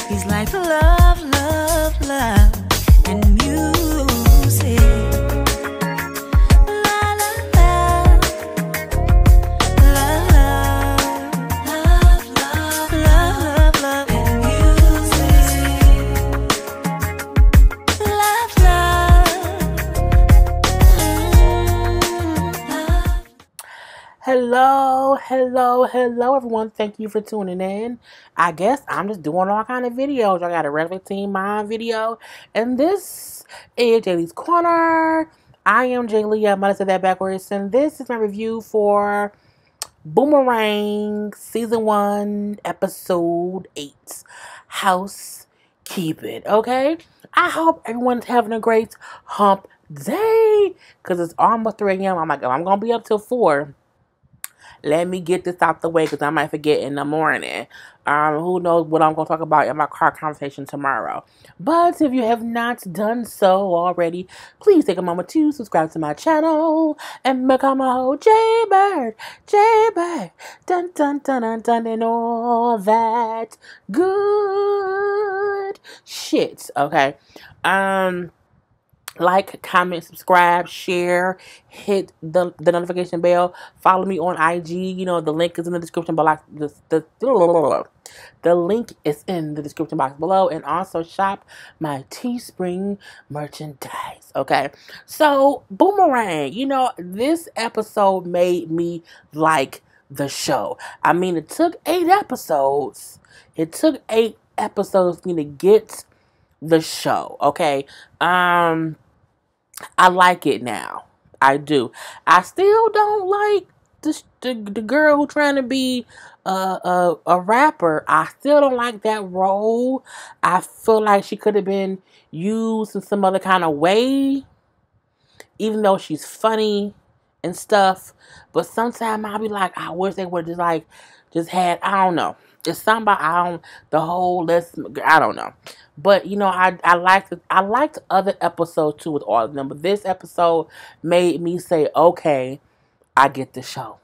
He's like love, love, love, and music. La la la, love, love, love, love, love, and music. Love, love. Hello, everyone. Thank you for tuning in. I guess I'm just doing all kind of videos. I got a regular Teen Mom video, and this is Jaylee's Corner. I am Jaylee. I might have said that backwards, and this is my review for Boomerang Season 1, Episode 8, Housekeeping. Okay? I hope everyone's having a great hump day, because it's almost 3 a.m. I'm like, I'm going to be up till 4. Let me get this out the way because I might forget in the morning. Who knows what I'm going to talk about in my car conversation tomorrow. But if you have not done so already, please take a moment to subscribe to my channel and become a whole Jaybird, dun dun dun dun dun, and all that good shit. Okay. Like, comment, subscribe, share, hit the notification bell. Follow me on IG. You know, the link is in the description box. The link is in the description box below. And also shop my Teespring merchandise. Okay. So, Boomerang. You know, this episode made me like the show. I mean, it took 8 episodes. It took 8 episodes for me to get the show. Okay. I like it now. I do. I still don't like the girl who trying to be a rapper. I still don't like that role. I feel like she could have been used in some other kind of way, even though she's funny and stuff. But sometimes I'll be like, I wish they would just had, I don't know. It's something about, I don't know. But, you know, I liked other episodes too with all of them. But this episode made me say, okay, I get the show.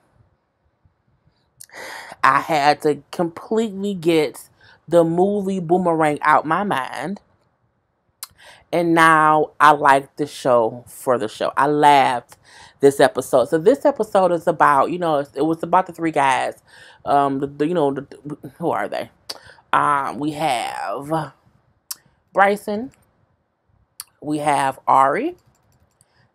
I had to completely get the movie Boomerang out my mind. And now I like the show for the show. I laughed this episode. So this episode is about, you know, it was about the 3 guys. Who are they? We have Bryson, we have Ari,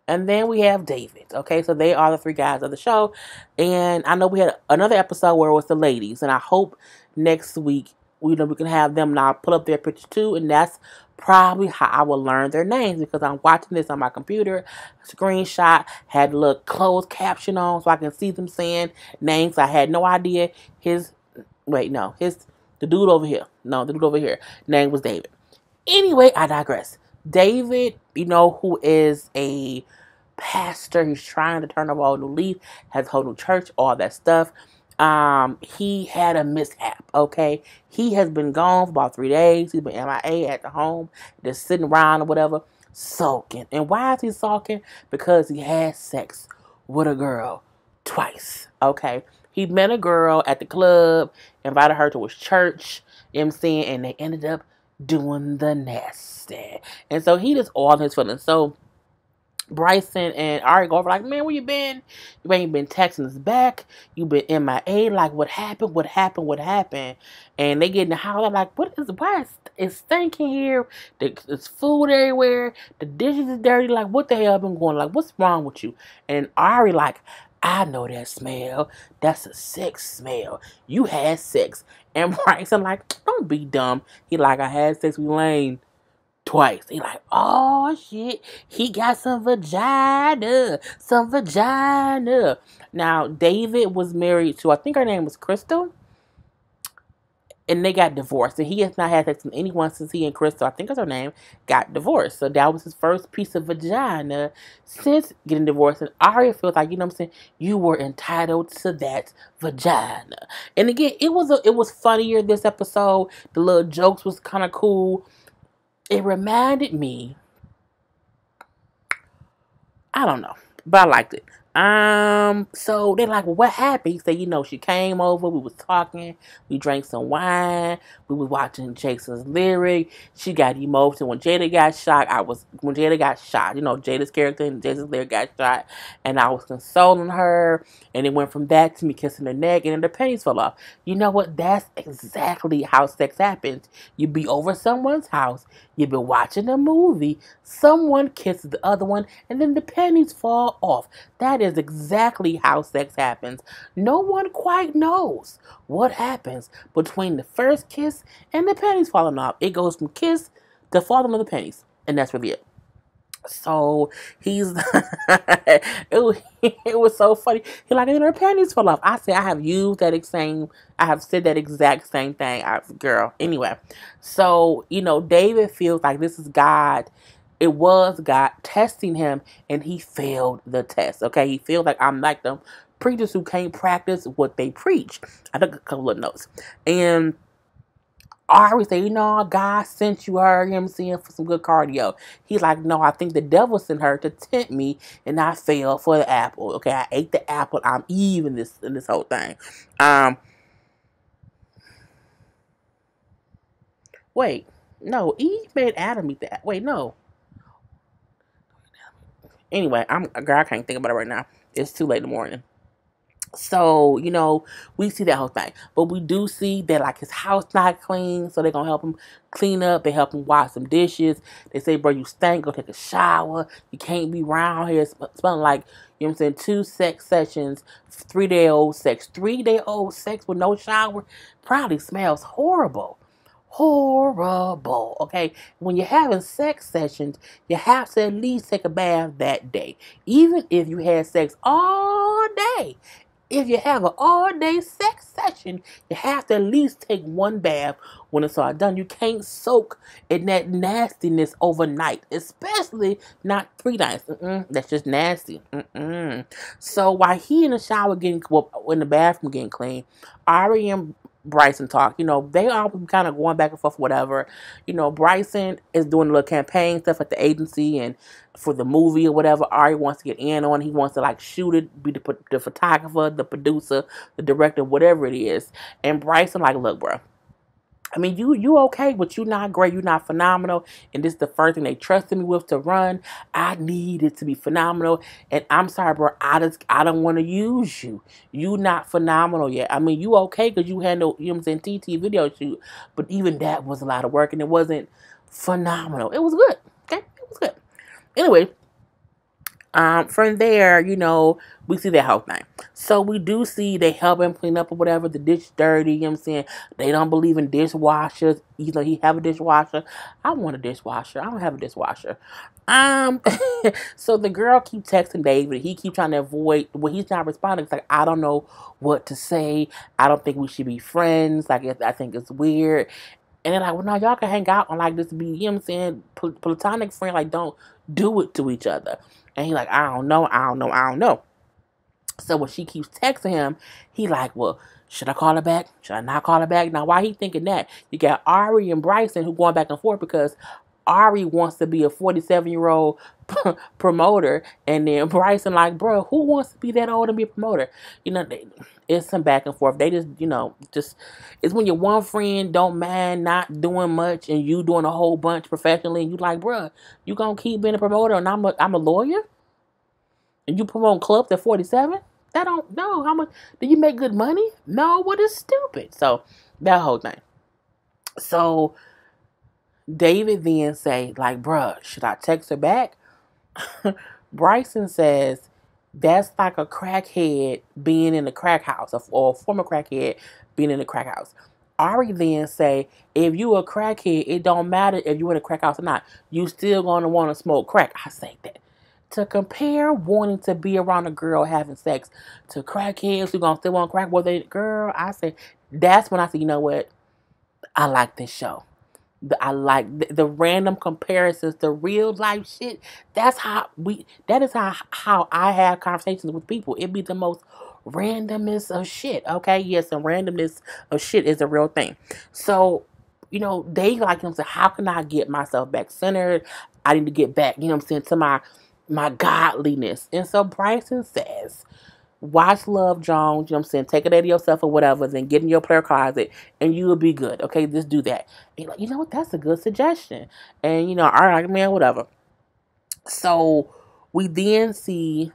and then we have David. Okay, so they are the 3 guys of the show. And I know we had another episode where it was the ladies, and I hope next week we can have them now pull up their picture too, and that's probably how I will learn their names, because I'm watching this on my computer, screenshot, had a little closed caption on so I can see them saying names. I had no idea the dude over here. No, the dude over here. Name was David. Anyway, I digress. David, you know, who is a pastor, he's trying to turn over a whole new leaf, has a whole new church, all that stuff. He had a mishap, okay? He has been gone for about 3 days. He's been MIA at the home, just sitting around or whatever, sulking. And why is he sulking? Because he had sex with a girl twice, okay? He met a girl at the club, invited her to his church, you know what I'm saying? And they ended up doing the nasty. And so he just all his feelings. So Bryson and Ari go over like, man, where you been? You ain't been texting us back. You been MIA. Like, what happened? And they get in the house. I'm like, why is stinking here? There's food everywhere. The dishes is dirty. Like, what the hell been going on? Like, what's wrong with you? And Ari like, I know that smell. That's a sex smell. You had sex. And Bryson like, don't be dumb. He like, I had sex with Lane twice. He like, oh shit, he got some vagina. Now, David was married to, I think her name was Crystal. And they got divorced. And he has not had sex with anyone since he and Crystal, I think is her name, got divorced. So that was his first piece of vagina since getting divorced. And Aria feels like, you know what I'm saying, you were entitled to that vagina. And again, it was funnier this episode. The little jokes was kind of cool. It reminded me, I don't know, but I liked it. So they're like, well, what happened? He said, she came over, we was talking, we drank some wine, we was watching Jason's lyric. She got emotional when Jada got shot. When Jada got shot, Jada's character and Jason's lyric got shot, and I was consoling her, and it went from that to me kissing her neck, and then the panties fell off. You know what? That's exactly how sex happens. You be over someone's house, you've been watching a movie, someone kisses the other one, and then the panties fall off. That is exactly how sex happens. No one quite knows what happens between the first kiss and the panties falling off. It goes from kiss to falling of the panties, and that's really it. So he's it was so funny. He like, her panties fell off. I said, I have said that exact same thing, girl. Anyway, so David feels like this is God. It was God testing him, and he failed the test. Okay, he feels like I'm like them preachers who can't practice what they preach. I took a couple of notes, and I always say, God sent you her, for some good cardio. He's like, no, I think the devil sent her to tempt me, and I fell for the apple. Okay, I ate the apple. I'm even in this whole thing. Wait, no, Eve made Adam eat that. Wait, no. Anyway, girl, I can't think about it right now. It's too late in the morning. So, we see that whole thing. But we do see that, like, his house not clean, so they're going to help him clean up. They help him wash some dishes. They say, bro, you stink, go take a shower. You can't be around here smelling like, 2 sex sessions, 3-day-old sex. 3-day-old sex with no shower probably smells horrible. Horrible. Okay, when you're having sex sessions, you have to at least take a bath that day, even if you had sex all day. If you have an all-day sex session, you have to at least take one bath when it's all done. You can't soak in that nastiness overnight, especially not 3 nights. That's just nasty. So while he in the shower in the bathroom getting clean, Ari and Bryson talk. They all kind of going back and forth, whatever. Bryson is doing a little campaign stuff at the agency and for the movie or whatever. Ari wants to get in on. He wants to like shoot it, be the photographer, the producer, the director, whatever it is. And Bryson like, look, bro. I mean, you okay, but you not great. You not phenomenal. And this is the first thing they trusted me with to run. I need it to be phenomenal. And I'm sorry, bro. I don't want to use you. You not phenomenal yet. I mean, you okay because you had no, TT video shoot. But even that was a lot of work, and it wasn't phenomenal. It was good. Okay, it was good. Anyway. From there, we see that whole thing. So we do see they help him clean up or whatever, the dish dirty, They don't believe in dishwashers, even though he have a dishwasher. I want a dishwasher. I don't have a dishwasher. So the girl keeps texting David. He keeps trying to avoid, he's not responding. It's like, I don't know what to say. I don't think we should be friends. I think it's weird. And they're like, well, no, y'all can hang out and like this be, platonic friend. Like, don't do it to each other. And he like, I don't know. So when she keeps texting him, he like, well, should I call her back? Should I not call her back? Now, why he thinking that? You got Ari and Bryson who going back and forth because Ari wants to be a 47-year-old promoter, and then Bryson like, bro, who wants to be that old and be a promoter? It's some back and forth. They just it's when your one friend don't mind not doing much and you doing a whole bunch professionally, and you like, bro, you gonna keep being a promoter, and I'm a lawyer, and you promote clubs at 47? That don't know how much. Do you make good money? No, what is stupid? So that whole thing. So David then say, like, bruh, should I text her back? Bryson says, that's like a crackhead being in a crack house, or a former crackhead being in a crack house. Ari then say, if you a crackhead, it don't matter if you in a crack house or not. You still gonna want to smoke crack. I say that. To compare wanting to be around a girl having sex to crackheads who gonna still want crack, girl, I say, that's when I say, you know what? I like this show. I like the random comparisons, the real life shit. That is how I have conversations with people. It be the most randomness of shit. Okay, yes, and randomness of shit is a real thing. So, they like him. So how can I get myself back centered? I need to get back, to my my godliness. And so Bryson says, watch Love Jones, you know what I'm saying? Take it out of yourself or whatever, then get in your prayer closet and you will be good. Okay, just do that. And you're like, you know what? That's a good suggestion. And, all right, like, man, whatever. So we then see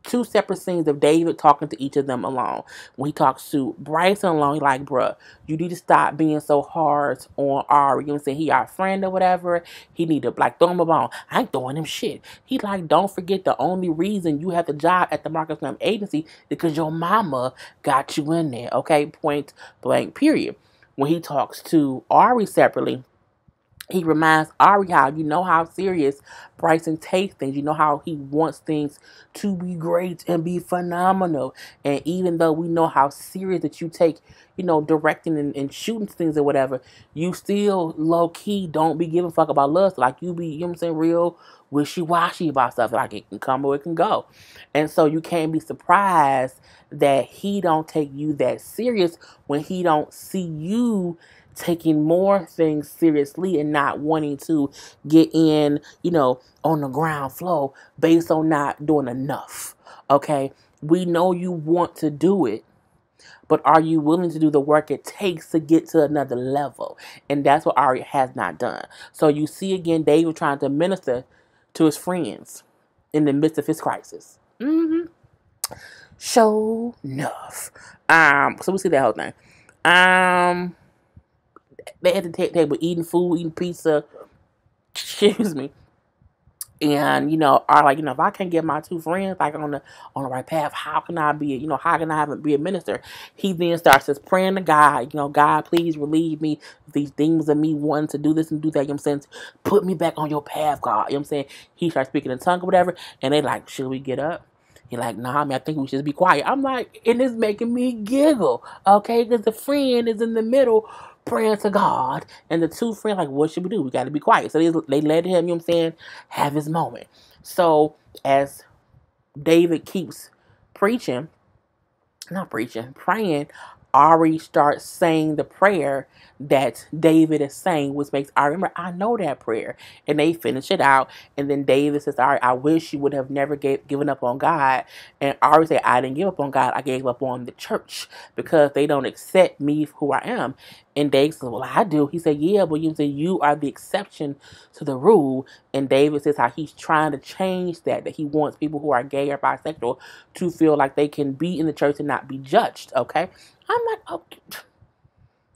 two separate scenes of David talking to each of them alone. When he talks to Bryson alone, he's like, bruh, you need to stop being so hard on Ari. You know what I'm saying? He our friend or whatever. He need to, like, throw him a bone. I ain't throwing him shit. He like, don't forget the only reason you have the job at the Marcus Lamb agency is because your mama got you in there. Okay? Point blank, period. When he talks to Ari separately, he reminds Ari how serious Bryson takes things. You know how he wants things to be great and be phenomenal. And even though we know how serious that you take, directing and shooting things or whatever, you still low key don't be giving a fuck about lust. Like you be, real wishy-washy about stuff. Like it can come or it can go. And so you can't be surprised that he don't take you that serious when he don't see you taking more things seriously and not wanting to get in, on the ground floor based on not doing enough. Okay? We know you want to do it, but are you willing to do the work it takes to get to another level? And that's what Ari has not done. So you see again David trying to minister to his friends in the midst of his crisis. Show enough. So we see that whole thing. They at the table eating food, eating pizza. Excuse me. And are like, if I can't get my two friends like on the right path, how can I be, how can I be a minister? He then starts just praying to God, God, please relieve me of these things of me wanting to do this and do that. You know what I'm saying? Put me back on your path, God. You know what I'm saying? He starts speaking in tongue or whatever, and they like, should we get up? He's like, nah, I think we should be quiet. I'm like, and it's making me giggle, okay? Because the friend is in the middle praying to God, and the two friends like, what should we do? We got to be quiet. So they let him, you know what I'm saying, have his moment. So as David keeps praying, Ari starts saying the prayer that David is saying, which makes I remember, I know that prayer. And they finish it out. And then David says, all right, I wish you would have never given up on God. And Ari said, I didn't give up on God. I gave up on the church because they don't accept me for who I am. And David says, well, I do. He said, yeah, but you are the exception to the rule. And David says how he's trying to change that he wants people who are gay or bisexual to feel like they can be in the church and not be judged. Okay. I'm like, oh,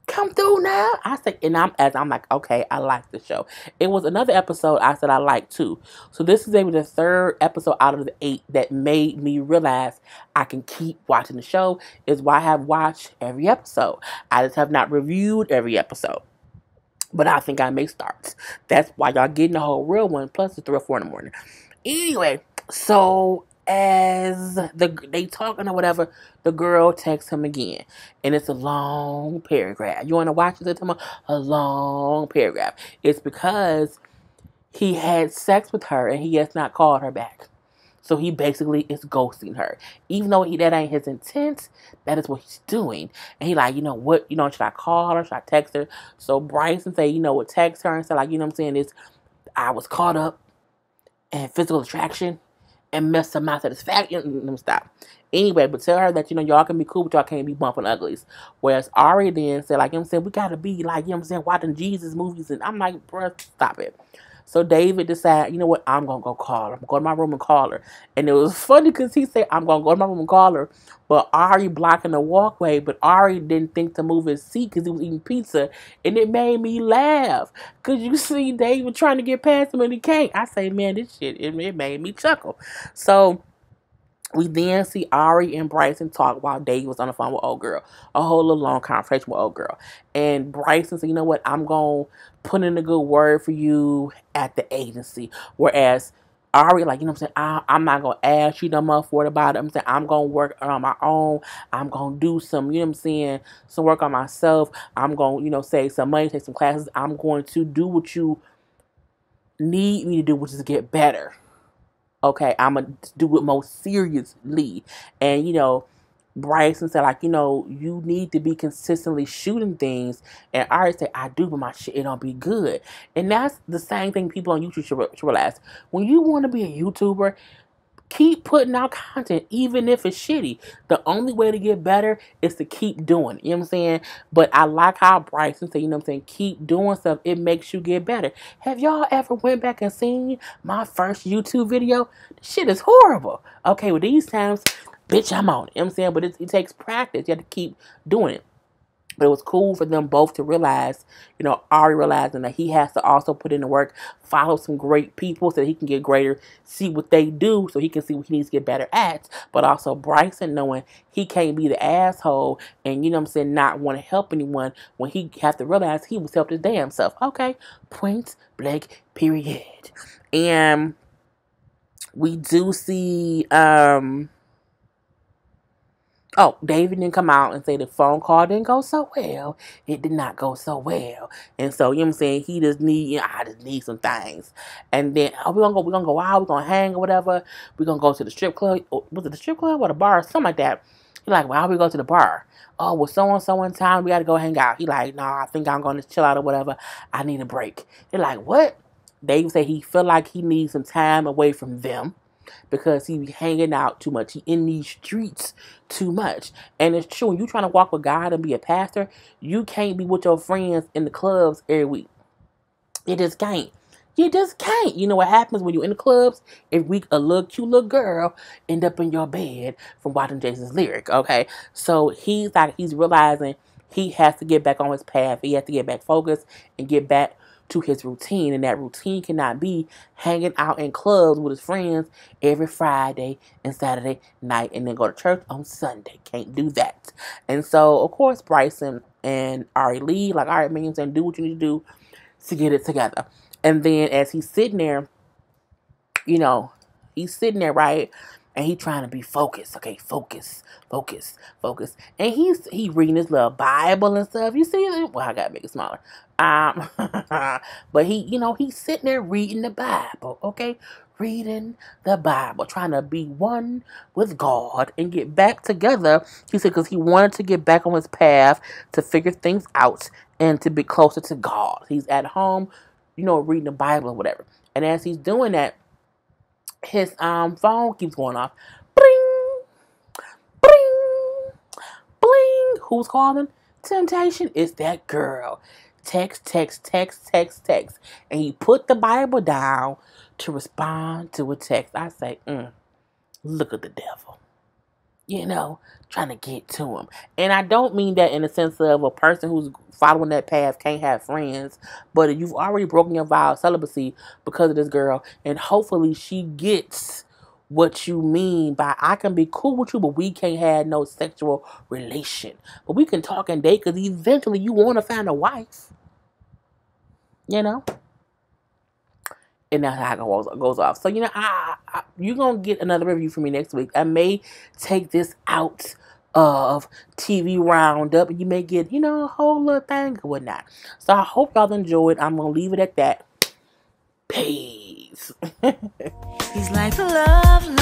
come through now. I said, and I'm like, okay, I like the show. It was another episode I said I liked too. So this is maybe the third episode out of the 8 that made me realize I can keep watching the show. Is why I have watched every episode. I just have not reviewed every episode. But I think I may start. That's why y'all getting the whole real one, plus the 3 or 4 in the morning. Anyway, so as they talking or whatever, the girl texts him again, and it's a long paragraph. You want to watch it? A long paragraph. It's because he had sex with her and he has not called her back. So he basically is ghosting her. Even though that ain't his intent, that is what he's doing. And he like, what, should I call her? Should I text her? So Bryson say, what, text her and say like, what I'm saying is, I was caught up in physical attraction and messed up my satisfaction. Let me stop. Anyway, but tell her that, y'all can be cool, but y'all can't be bumping uglies. Whereas Ari then said, like, I'm saying, we gotta be like, I'm saying, watching Jesus movies. And I'm like, bruh, stop it. So David decided, you know what, I'm going to go call her. I'm going to go to my room and call her. And it was funny because he said, I'm going to go to my room and call her. But Ari blocking the walkway. But Ari didn't think to move his seat because he was eating pizza. And it made me laugh. Because you see David trying to get past him and he can't. I say, man, this shit, it made me chuckle. So we then see Ari and Bryson talk while Dave was on the phone with old girl. A whole little long conversation with old girl. And Bryson said, you know what, I'm going to put in a good word for you at the agency. Whereas Ari, like, I'm saying, I'm not going to ask you no more for it about it. I'm saying, I'm going to work on my own. I'm going to do some, I'm saying, some work on myself. I'm going to, save some money, take some classes. I'm going to do what you need me to do, which is get better. Okay, I'm going to do it more seriously. And, Bryson said, like, you need to be consistently shooting things. And Ari said, I do, but my shit, it don't be good. And that's the same thing people on YouTube should realize. When you want to be a YouTuber, keep putting out content, even if it's shitty. The only way to get better is to keep doing it. You know what I'm saying? But I like how Bryson said, keep doing stuff. It makes you get better. Have y'all ever went back and seen my first YouTube video? The shit is horrible. Okay, well, these times, bitch, I'm on it. You know what I'm saying? But it takes practice. You have to keep doing it. But it was cool for them both to realize, Ari realizing that he has to also put in the work, follow some great people so that he can get greater, see what they do so he can see what he needs to get better at. But also Bryson knowing he can't be the asshole and, not want to help anyone when he has to realize he was helping his damn self. Okay, point blank, period. And we do see, David didn't come out and say the phone call didn't go so well. It did not go so well. And so, he just I just need some things. And then, we're gonna go out, we're gonna hang or whatever. We're gonna go to the strip club. Was it the strip club or the bar? Something like that. He's like, why we go to the bar? Oh, well, so-and-so in town, we gotta go hang out. He like, I think I'm gonna chill out or whatever. I need a break. They're like, what? David said he feel like he needs some time away from them, because he be hanging out too much. He in these streets too much. And it's true. When you trying to walk with God and be a pastor, you can't be with your friends in the clubs every week. You just can't. You just can't. You know what happens when you're in the clubs? Every week, a little cute little girl end up in your bed from watching Jason's lyric. Okay? So he's realizing he has to get back on his path. He has to get back focused and get back to his routine, and that routine cannot be hanging out in clubs with his friends every Friday and Saturday night and then go to church on Sunday. Can't do that. And so, of course, Bryson and Ari leave, like, all right, man, and do what you need to do to get it together. And then as he's sitting there, right? And he trying to be focused. Okay, focus. And he reading his little Bible and stuff. You see it? Well, I gotta make it smaller. But he's sitting there reading the Bible. Okay, reading the Bible, trying to be one with God and get back together. He said because he wanted to get back on his path to figure things out and to be closer to God. He's at home, reading the Bible or whatever. And as he's doing that, his phone keeps going off. Bling, bling, bling. Who's calling? Temptation. It's that girl. Text. And he put the Bible down to respond to a text. I say, look at the devil. Trying to get to him. And I don't mean that in the sense of a person who's following that path can't have friends, but if you've already broken your vow of celibacy because of this girl, and hopefully she gets what you mean by I can be cool with you, but we can't have no sexual relation. But we can talk and date because eventually you want to find a wife. And that's how it goes off. So, you're going to get another review from me next week. I may take this out of TV Roundup, and you may get, a whole little thing or whatnot. So, I hope y'all enjoyed. I'm going to leave it at that. Peace. He's like love.